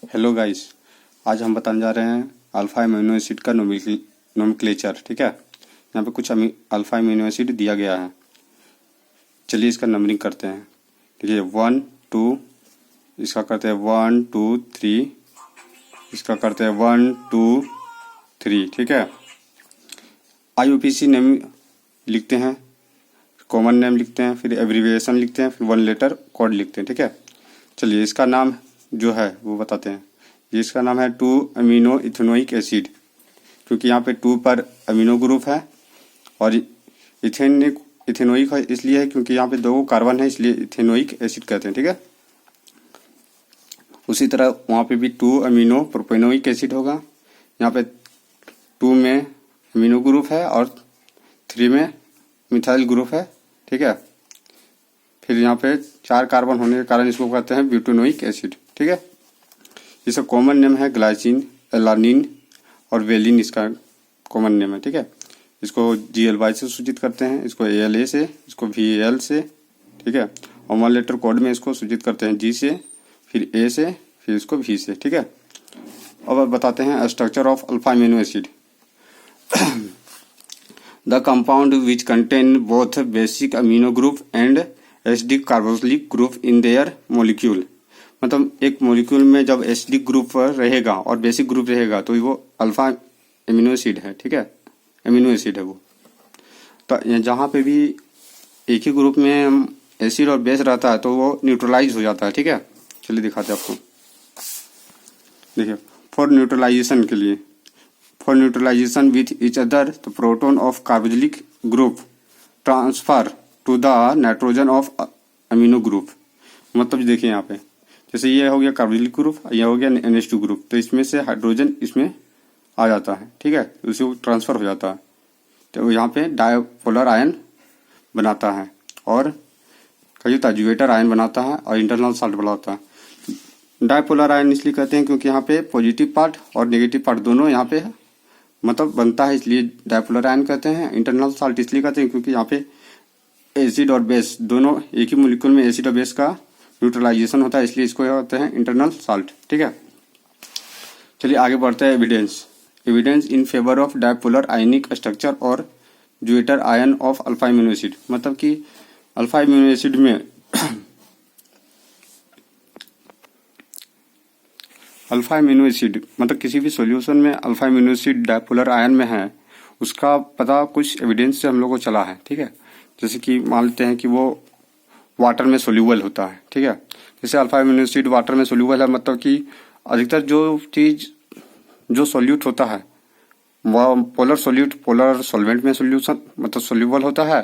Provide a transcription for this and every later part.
Hello guys, आज हम बताने जा रहे हैं अल्फा अमीनो एसिड का नोमेनक्लेचर। ठीक है, यहाँ पे कुछ अल्फा अमीनो एसिड दिया गया है। चलिए इसका नंबरिंग करते हैं। ठीक है, 1 2, इसका करते हैं 1 2 3, इसका करते हैं 1 2 3। ठीक है, IUPAC नेम लिखते हैं, कॉमन नेम लिखते हैं, फिर एब्रीविएशन लिखते हैं, फिर 1 लेटर कोड लिखते हैं। ठीक है, चलिए इसका नाम जो है वो बताते हैं। इसका नाम है 2 अमीनो इथेनोइक एसिड, क्योंकि यहाँ पे 2 पर अमीनो ग्रुप है और इथेनोइक है इसलिए है क्योंकि यहाँ पे 2 कार्बन है, इसलिए इथेनोइक एसिड कहते हैं। ठीक है, उसी तरह वहाँ पे भी 2 अमीनो प्रोपेनोइक एसिड होगा। यहाँ पे 2 में अमीनो ग्रुप है और 3 में मिथाइल ग्रुप है। ठीक है, फिर यहाँ पे 4 कार्बन होने के कारण इसको कहते हैं ब्यूटेनोइक एसिड। ठीक है, इसका कॉमन नेम है ग्लाइसिन, एलानिन और वेलिन, इसका कॉमन नेम है। ठीक है, इसको GLY से सूचित करते हैं, इसको ALA से, इसको VAL से। ठीक है, और 1 लेटर कोड में इसको सूचित करते हैं G से, फिर A से, फिर इसको V से। ठीक है, अब बताते हैं structure of alpha amino acid. The compound which contain both basic amino group and acidic carboxylic group in their molecule. मतलब एक मोलिक्यूल में जब एसिडिक ग्रुप रहेगा और बेसिक ग्रुप रहेगा तो वो अल्फा एमिनो एसिड है। ठीक है, एमिनो एसिड है वो। तो जहाँ पे भी एक ही ग्रुप में एसिड और बेस रहता है तो वो न्यूट्रलाइज हो जाता है। ठीक है, चलिए दिखाते हैं आपको। देखिए, फॉर न्यूट्रलाइजेशन के लिए, for neutralization with each other the proton of carboxylic group transfer to the nitrogen of amino group. मतलब देखिए यहाँ पे जैसे ये हो गया कार्बोक्सिलिक ग्रुप, ये हो गया NH2 ग्रुप, तो इसमें से हाइड्रोजन इसमें आ जाता है। ठीक है, उसे ट्रांसफर हो जाता है, तो यहाँ पे डायपोलर आयन बनाता है और कई ताजुएटर आयन बनाता है और इंटरनल साल्ट बनाता है। डायपोलर आयन इसलिए कहते हैं क्योंकि यहाँ पे पॉजिटिव पार्ट और नेगेटिव पार्ट दोनों यहाँ पे मतलब बनता है, इसलिए डायपोलर आयन कहते हैं। इंटरनल साल्ट इसलिए कहते हैं क्योंकि यहाँ पे एसिड और बेस दोनों एक ही मोलिक्यूल में एसिड और बेस का न्यूट्रलाइजेशन होता है, इसलिए इसको कहते हैं इंटरनल साल्ट। ठीक है, चलिए आगे बढ़ते हैं। Evidence in favour of dipolar ionic structure और zwitterion of alpha amino acid. मतलब कि अल्फा अमीनो एसिड में अल्फा अमीनो एसिड मतलब किसी भी सॉल्यूशन में alpha amino acid dipolar ion में है, उसका पता कुछ एविडेंस से हम लोग को चला है। ठीक है, जैसे कि मान लेते हैं कि वो वाटर में सोल्यूबल होता है। ठीक है, जैसे अल्फा अमीनो एसिड वाटर में सोल्यूबल है, मतलब कि अधिकतर जो चीज जो सोल्यूट होता है वह पोलर सॉल्वेंट में सोल्यूशन मतलब सोल्यूबल होता है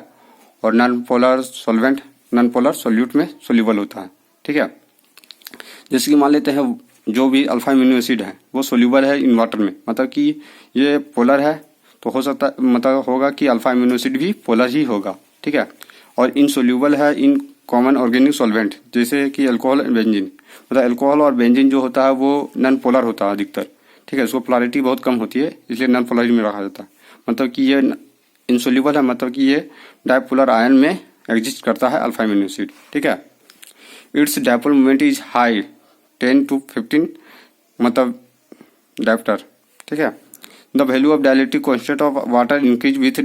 और नॉन पोलर सोल्यूट में सोल्यूबल होता है। ठीक है, जैसे कि मान लेते हैं जो भी अल्फा अमीनो एसिड है वो सोल्यूबल है इन वाटर में, मतलब कि ये पोलर है तो हो सकता मतलब होगा कि अल्फा अमीनो एसिड भी पोलर ही होगा। ठीक है, और इनसोल्यूबल है इन कॉमन ऑर्गेनिक सॉल्वेंट, जैसे कि अल्कोहल एंड बेंजीन। मतलब अल्कोहल और बेंजीन जो होता है वो नॉन पोलर होता है अधिकतर। ठीक है, उसको पोलैरिटी बहुत कम होती है, इसलिए नॉन पोलर में रखा जाता है। मतलब कि ये इनसोल्यूबल है, मतलब कि ये डायपोलर आयन में एग्जिस्ट करता है अल्फा अमीनो एसिड। ठीक है, it's dipole moment is high 10 to 15 मतलब डायप्टर। ठीक है, the value of dielectric constant of water increase with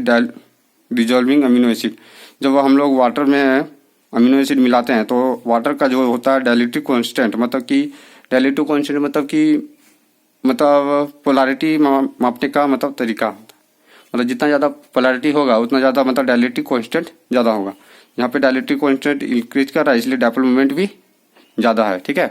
dissolving amino acid. जब हम लोग वाटर में अमीनो एसिड मिलाते हैं तो वाटर का जो होता है डायलेक्ट्रिक कांस्टेंट, मतलब कि डायलेक्ट्रिक कांस्टेंट मतलब पोलैरिटी मापने का मतलब तरीका होता है। मतलब जितना ज़्यादा पोलैरिटी होगा उतना ज़्यादा मतलब डायलेक्ट्रिक कांस्टेंट ज़्यादा होगा। यहाँ पे डायलेक्ट्रिक कांस्टेंट इंक्रीज कर रहा है, इसलिए डायपोल मोमेंट भी ज़्यादा है। ठीक है,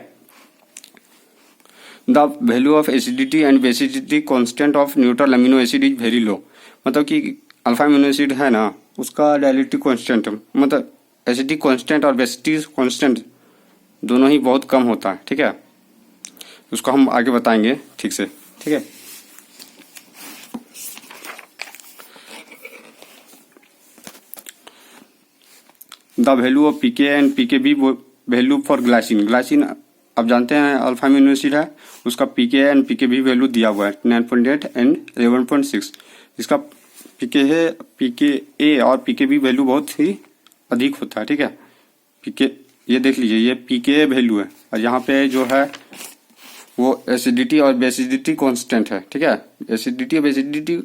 the value of acidity and basicity constant of neutral amino acid is very low. मतलब कि अल्फा अमीनो एसिड है ना, उसका डायलेक्ट्रिक कांस्टेंट मतलब एसिडिक कांस्टेंट और बेसिडिटी कांस्टेंट दोनों ही बहुत कम होता है। ठीक है, उसको हम आगे बताएंगे ठीक से। ठीक है, the value of PK and PKB value for glycine आप जानते हैं अल्फा अमीनो एसिड है, उसका PK एंड PKB वैल्यू दिया हुआ है 9.8 एंड 11.6। इसका PKA और PKB वैल्यू बहुत ही अधिक होता है। ठीक है, ये देख लीजिए, ये PKA वैल्यू है और यहाँ पे जो है वो एसिडिटी और बेसिडिटी कांस्टेंट है, ठीक है। एसिडिटी और बेसिडिटी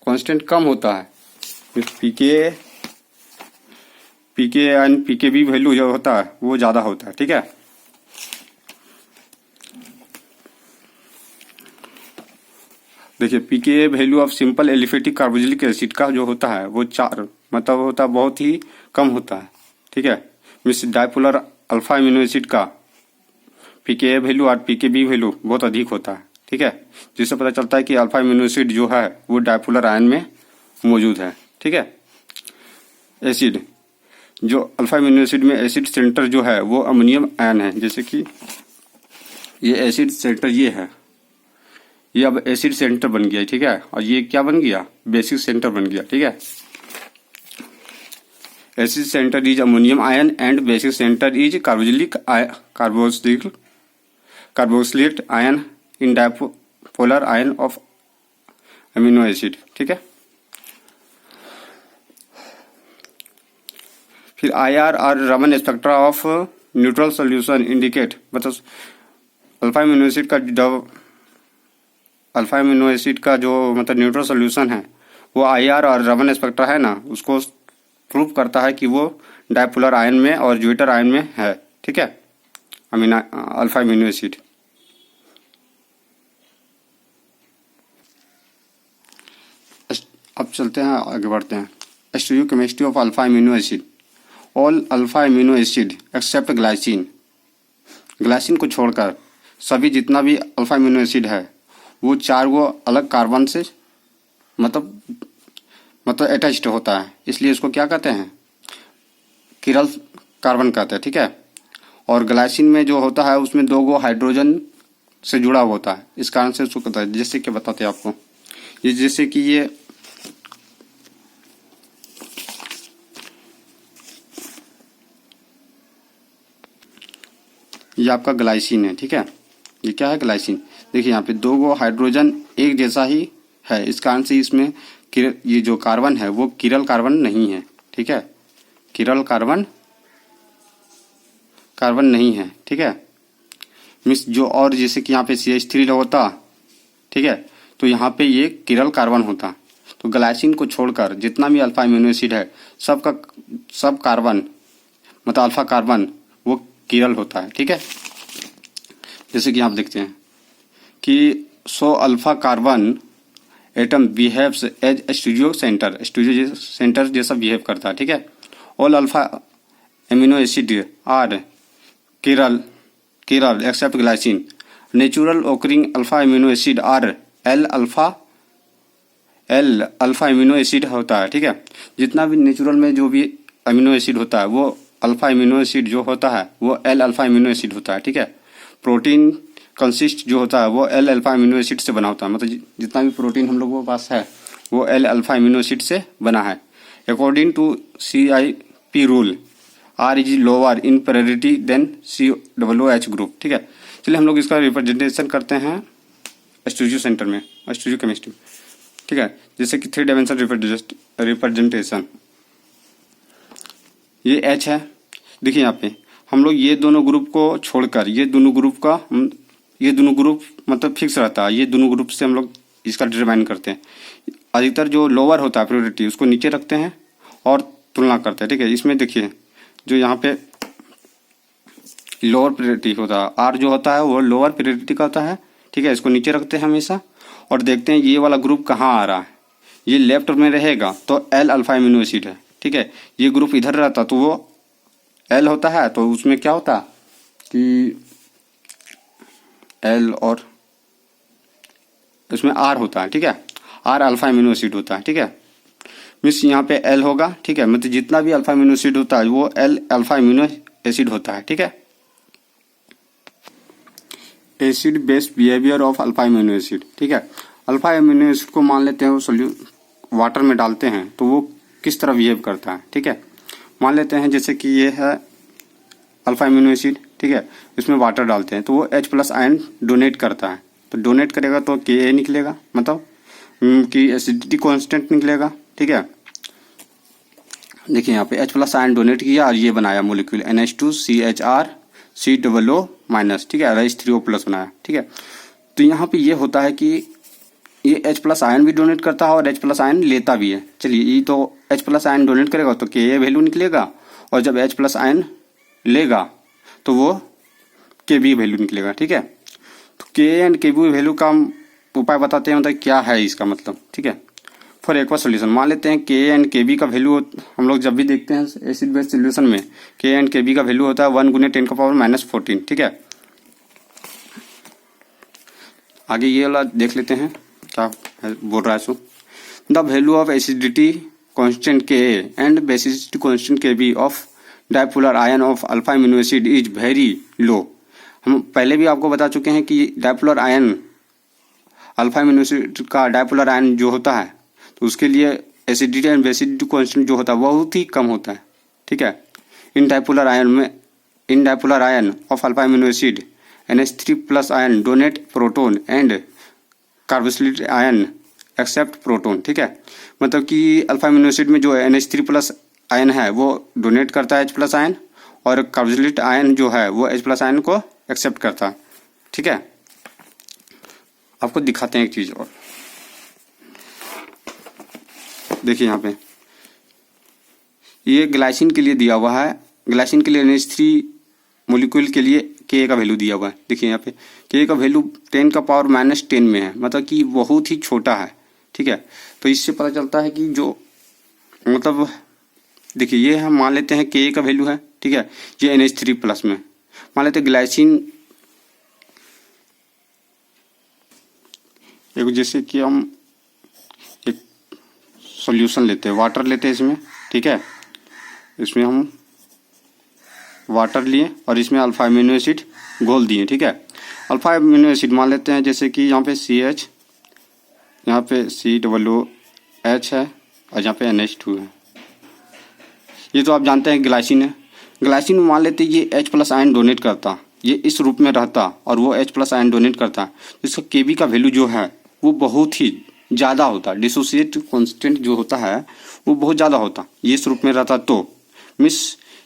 कांस्टेंट कम होता है, पीके एंड पीकेबी वैल्यू जो होता है वो ज़्यादा होता है, ठीक है। देखिए pK value of simple aliphatic carboxylic acid का जो होता है वो 4 मतलब होता है बहुत ही कम होता है, ठीक है। Miss dipolar alpha amino acid का पीके वैल्यू और पीकेबी वैल्यू बहुत अधिक होता है, ठीक है। जिससे पता चलता है कि अल्फा अमीनो एसिड जो है वो डाइपोलर आयन में मौजूद है, ठीक है। एसिड जो अल्फा अमीनो एसिड में एसिड सेंटर जो है वो अमोनियम आयन है, जैसे कि ये एसिड सेंटर ये है, ये अब एसिड सेंटर बन गया, ठीक है। और ये क्या बन गया, बेसिक सेंटर बन गया, ठीक है। Acid centre is ammonium ion and basic centre is carboxylate ion in dipolar ion of amino acid, ठीक है। फिर IR और Raman spectra of neutral solution indicate, मतलब अल्फा अमीनो एसिड का जो मतलब न्यूट्रल सॉल्यूशन है वो IR और रमन स्पेक्ट्रा है ना, उसको प्रूव करता है कि वो डाइपोलर आयन में और ज्विटर आयन में है, ठीक है, अल्फा अमीनो एसिड। अब चलते हैं आगे बढ़ते हैं। Stereochemistry of alpha amino acid. All alpha amino acid except glycine, glycine को छोड़कर सभी जितना भी अल्फा अमीनो एसिड है वो 4 वो अलग कार्बन से मतलब अटैच्ड होता है, इसलिए इसको क्या कहते हैं, किरल कार्बन कहते हैं, ठीक है। और ग्लाइसिन में जो होता है उसमें 2 गो हाइड्रोजन से जुड़ा हुआ होता है, इस कारण से उसको कहता है। जैसे कि बताते हैं आपको, ये जैसे कि ये आपका ग्लाइसिन है, ठीक है। ये क्या है, ग्लाइसिन। देखिए यहाँ पे 2 गो हाइड्रोजन एक जैसा ही है, इस कारण से इसमें ये जो कार्बन है वो किरल कार्बन नहीं है, ठीक है। किरल कार्बन नहीं है, ठीक है। मिस जो और जैसे कि यहाँ पे CH3 होता, ठीक है, तो यहाँ पे ये किरल कार्बन होता। तो ग्लाइसिन को छोड़कर जितना भी अल्फा अमीनो एसिड है सब कार्बन मतलब अल्फा कार्बन वो किरल होता है, ठीक है। जैसे कि आप देखते हैं कि alpha carbon atom behaves as stereo center जैसा बिहेव करता है, ठीक है। All alpha amino acid are chiral except glycine. Natural occurring alpha amino acid are L alpha amino acid होता है, ठीक है। जितना भी नेचुरल में जो भी अमीनो एसिड होता है वो अल्फा एमिनो एसिड जो होता है वो एल अल्फा एमिनो एसिड होता है, ठीक है। प्रोटीन कंसिस्ट जो होता है वो एल अल्फा एमिनो एसिड से बना होता है, मतलब जितना भी प्रोटीन हम लोगों के पास है वो एल अल्फा एमिनो एसिड से बना है। According to CIP rule R is lower in priority than COOH group, ठीक है। चलिए हम लोग इसका रिप्रेजेंटेशन करते हैं स्टीरियो सेंटर में, स्टीरियो केमिस्ट्री, ठीक है। जैसे कि 3 डायमेंशन रिप्रेजेंटेशन, ये H है। देखिए यहाँ पे हम लोग ये दोनों ग्रुप को छोड़कर ये दोनों ग्रुप मतलब फिक्स रहता है, ये दोनों ग्रुप से हम लोग इसका डिटरमाइन करते हैं। अधिकतर जो लोअर होता है प्रायोरिटी उसको नीचे रखते हैं और तुलना करते हैं, ठीक है। इसमें देखिए जो यहाँ पे लोअर प्रायोरिटी होता है R जो होता है वो लोअर प्रायोरिटी का होता है, ठीक है। इसको नीचे रखते हैं हमेशा और देखते हैं ये वाला ग्रुप कहाँ आ रहा है। ये लेफ्ट में रहेगा तो L अल्फा एमिनो एसिड है, ठीक है। ये ग्रुप इधर रहता तो वो L होता है, तो उसमें क्या होता कि L और इसमें R होता है, ठीक है। R अल्फा एमिनो एसिड होता है, ठीक है। मीन्स यहाँ पे L होगा, ठीक है। मतलब जितना भी अल्फा एमिनो एसिड होता है वो L अल्फा एमिनो एसिड होता है, ठीक है। Acid based behaviour of alpha amino acid, ठीक है। अल्फा एमिनो एसिड को मान लेते हैं वो वाटर में डालते हैं तो वो किस तरह बिहेव करता है, ठीक है। मान लेते हैं जैसे कि ये है अल्फा एमिनो एसिड, ठीक है। इसमें वाटर डालते हैं तो वो H+ आयन डोनेट करता है, तो डोनेट करेगा तो Ka निकलेगा, मतलब कि एसिडिटी कांस्टेंट निकलेगा, ठीक है। देखिए यहाँ पे H+ आयन डोनेट किया और ये बनाया मोलिक्यूल NH2CHR COO माइनस, ठीक है, RH3O प्लस बनाया, ठीक है। तो यहाँ पे ये होता है कि ये H प्लस आयन भी डोनेट करता है और H प्लस आयन लेता भी है। चलिए, ये तो H प्लस आयन डोनेट करेगा तो Ka वैल्यू निकलेगा, और जब H प्लस आयन लेगा तो वो Kb वैल्यू निकलेगा, ठीक है। तो Ka एंड Kb वैल्यू का हम उपाय बताते हैं, मतलब क्या है इसका मतलब, ठीक है। फॉर एक बार सोल्यूशन मान लेते हैं Ka एंड Kb का वैल्यू हम लोग जब भी देखते हैं एसिड बेस सोल्यूशन में Ka एंड Kb का वैल्यू होता है 1 गुने 10⁻⁻14, ठीक है। आगे ये वाला देख लेते हैं क्या बोल रहा है so. The value of acidity constant Ka and basicity constant Kb of dipolar ion of alpha amino acid is very low. हम पहले भी आपको बता चुके हैं कि dipolar ion alpha amino acid का डाइपोलर आयन जो होता है तो उसके लिए एसिडिटी एंड बेसिसिटी कांस्टेंट जो होता है बहुत ही कम होता है, ठीक है। In dipolar ion of alpha amino acid NH3 plus ion donate proton and carboxylic ion accept proton, ठीक है। मतलब कि अल्फा अमीनो एसिड में जो NH3 प्लस आयन है वो डोनेट करता है H प्लस आयन, और कार्बोक्सिलिक आयन जो है वो H प्लस आयन को एक्सेप्ट करता है, ठीक है। आपको दिखाते हैं एक चीज और, देखिए यहाँ पे ये ग्लाइसिन के लिए दिया हुआ है। ग्लाइसिन के लिए NH3 मोलिक्यूल के लिए Ka का वैल्यू दिया हुआ है। देखिए यहाँ पे Ka का वैल्यू 10⁻⁻10 में है, मतलब कि बहुत ही छोटा है, ठीक है। तो इससे पता चलता है कि जो मतलब देखिए ये हम मान लेते हैं Ka का वैल्यू है, ठीक है। ये NH3 प्लस में मान लेते हैं ग्लाइसिन, एक जैसे कि हम एक सॉल्यूशन लेते हैं, वाटर लेते हैं इसमें, ठीक है। इसमें हम वाटर लिए और इसमें अल्फा अमीनो एसिड घोल दिए, ठीक है। अल्फा अमीनो एसिड मान लेते हैं जैसे कि यहाँ पे CH, यहाँ पे COOH है और यहाँ पे NH2 है। ये तो आप जानते हैं ग्लाइसिन है। ग्लाइसिन मान लेते हैं ये H प्लस आयन डोनेट करता, ये इस रूप में रहता और वो H प्लस आयन डोनेट करता, जिसका Kb का वैल्यू जो है वो बहुत ही ज़्यादा होता, डिसोसिएट कांस्टेंट जो होता है वो बहुत ज़्यादा होता, ये इस रूप में रहता। तो मिस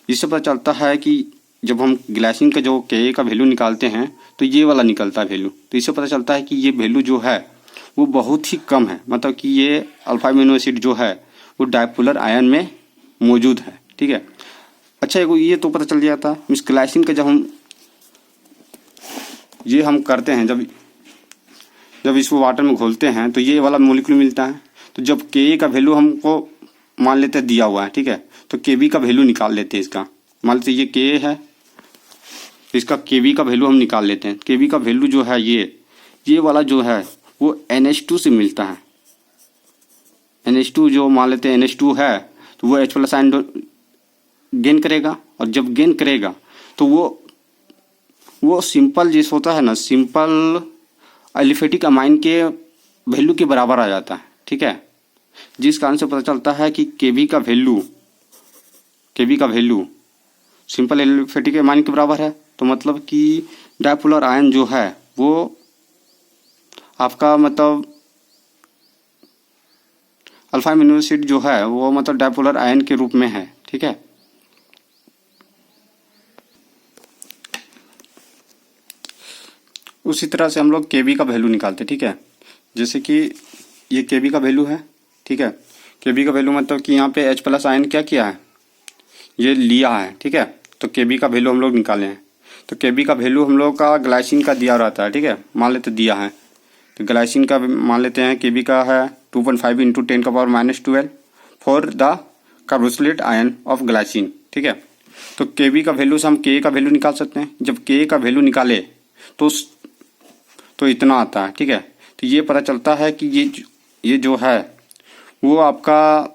इससे पता चलता है कि जब हम ग्लाइसिन का जो Ka का वैल्यू निकालते हैं तो ये वाला निकलता है वैल्यू। तो इससे पता चलता है कि ये वैल्यू जो है वो बहुत ही कम है, मतलब कि ये अल्फा अमीनो एसिड जो है वो डाइपोलर आयन में मौजूद है, ठीक है। अच्छा, ये तो पता चल जाता है मिस ग्लाइसिन का जब हम करते हैं, जब इसको वाटर में घोलते हैं तो ये वाला मॉलिक्यूल मिलता है। तो जब Ka का वैल्यू हमको मान लेते हैं दिया हुआ है, ठीक है, तो Kb का वैल्यू निकाल लेते हैं इसका। मान लेते ये Ka है, इसका Kb का वैल्यू हम निकाल लेते हैं। Kb का वैल्यू जो है ये वाला जो है वो NH2 से मिलता है। NH2 जो मान लेते हैं NH2 है तो वो H प्लस आयन गेन करेगा, और जब गेन करेगा तो वो सिंपल जिस होता है ना, सिंपल एलिफेटिक अमाइन के वैल्यू के बराबर आ जाता है, ठीक है। जिस कारण से पता चलता है कि Kb का वैल्यू सिंपल एलिफेटिक अमाइन के बराबर है। तो मतलब कि डाइपोलर आयन जो है वो आपका मतलब अल्फा अमीनो एसिड जो है वो मतलब डाइपोलर आयन के रूप में है, ठीक है। उसी तरह से हम लोग Kb का वैल्यू निकालते, ठीक है। जैसे कि ये Kb का वैल्यू है, ठीक है। Kb का वैल्यू मतलब कि यहाँ पे H प्लस आयन क्या किया है, ये लिया है, ठीक है। तो Kb का वैल्यू हम लोग निकाले हैं। तो Kb का वैल्यू हम लोग का ग्लाइसिन का दिया रहता है, ठीक है, मान लेते दिया है। तो ग्लाइसिन का मान लेते हैं Kb का है 2.5 × 10⁻⁻12 for the carboxylate ion of glycine, ठीक है। तो Kb का वैल्यू से हम Ka का वैल्यू निकाल सकते हैं। जब Ka का वैल्यू निकाले तो इतना आता है, ठीक है। तो ये पता चलता है कि ये जो है वो आपका